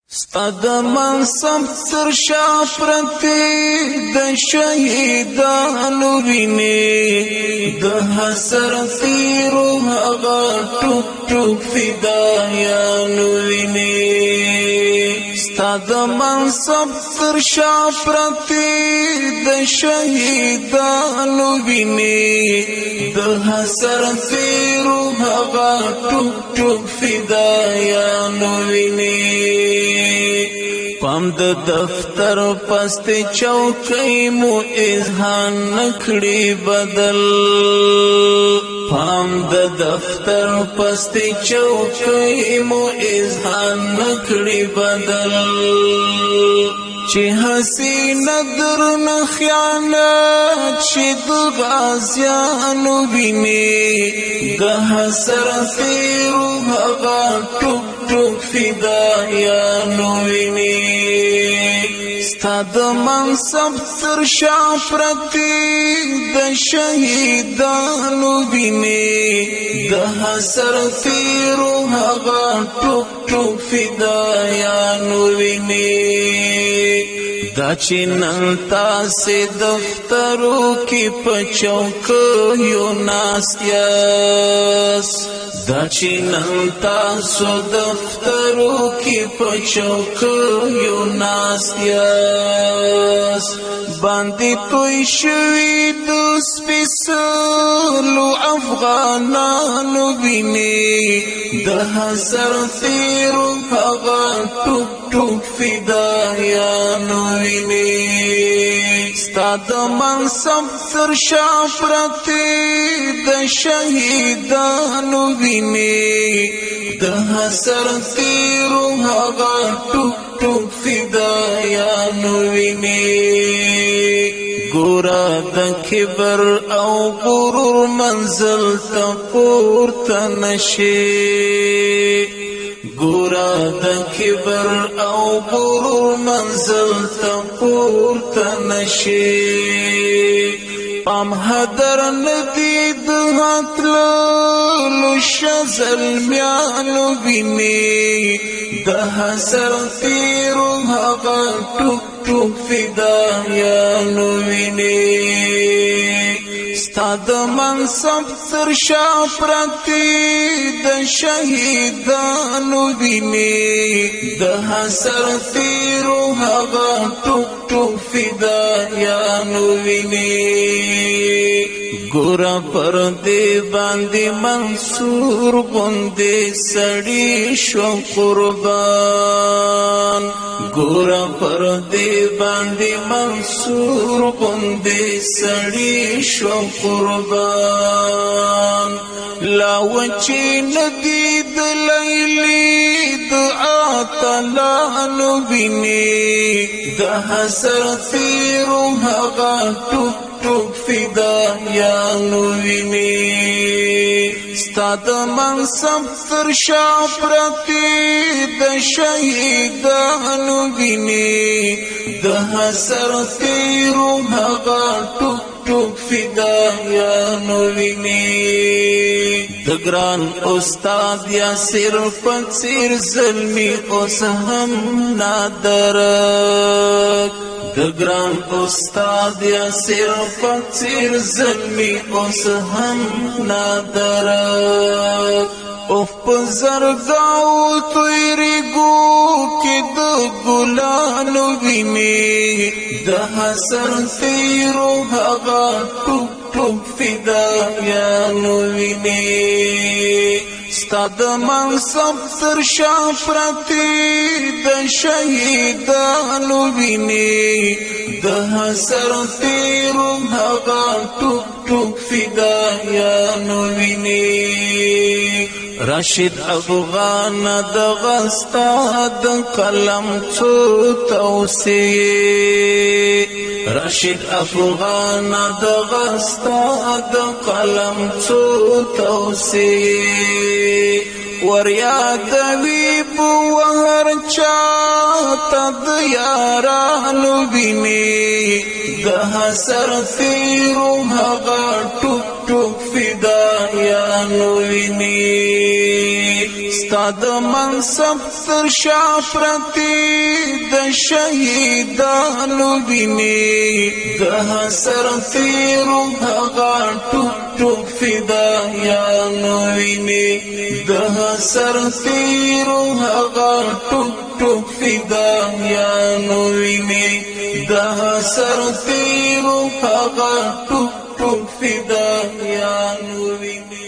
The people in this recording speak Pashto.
ستاد منصب تر شا پرتی د شهیدانو ویني د حسر تیرو هغه ټوک ټوک فدایانو ویني ستاد منصب تر شا پرتی د شهیدانو ویني د حسر تیرو هغه ټوک ټوک فدایانو ویني پام د دفتر پست چوکۍ مو اذهان نکړي بدل پام د دفتر پست چوکۍ مو اذهان نکړي بدل چې حسینه درنه خیانت شي د غازیانو ویني د حسر تیرو هغه ټوک ټوک فدایانو ویني ستاد منصب تر شا پرتی د شهیدانو ویني د حسر تیرو هغه ټوک ټوک فدایانو ویني دا چې نن تاسې دفترو کې په چوکیو ناست یاست دا چې نن تاسو دفترو کې په چوکیو ناست یاست باندې توی شوي د سپېڅلو افغانانو ویني د حسر تیرو هغه ټوک ټوک فدایانو ویني ستا د منصب تر شا پرتی د شهیدانو ویني د حسر تیرو هغه ټوک ټوک فدایانو ویني ګورا د کبر او غرور منزل ته پورته نشي ګورا د کبر او غرور منزل ته پورته نشي پام هدر ندی د هتلو شزل میانو ویني د حسر تیرو هغه ټوک ټوک فدایانو ویني ستا د منصب تر شا پرتی د شهیدانو ویني د حسر تیرو هغه ټوک ټوک فدایانو ویني ګورا پر دې باندې منصور غوندې سړی شو قربان ګورا پر دې باندې منصور غوندې سړی شو قربان لا وچی ندی د لیلی د آتلانو ویني د حسر تیرو هغه ټوک ټوک فدایانو ویني ستا د منصب تر شا پرتی د شهیدانو ویني د حسر تیرو هغه ټوک ټوک فدایانو ویني د ګران استاد یا صرف څیر ظلمي اوس هم نادرک د ګران استاد یا صرف څیر ظلمي اوس هم نادرک اوف په زرګاو تویریګو کې د ګلانو ویني د حسر تیرو هغه ټوک ټوک فدایانو ویني ستا د منصب تر شا پرتی د شهیدانو ویني د حسر تیرو هغه ټوک ټوک فدایانو ویني راشد افغان د غستا د قلم څو توصیه راشد افغان د غستا د قلم څو توصیه وریادوی په وهر چاته د یارانو ویني د حسر تیرو هغه ټوک ټوک فدایانو ویني ستاد منصب تر شافرتی د شهیدانو ویني د سر تیرو هغه ټوک ټوک فدایانو ویني د سر تیرو هغه ټوک ټوک فدایانو ویني د سر تیرو هغه ټوک ټوک فدایانو ویني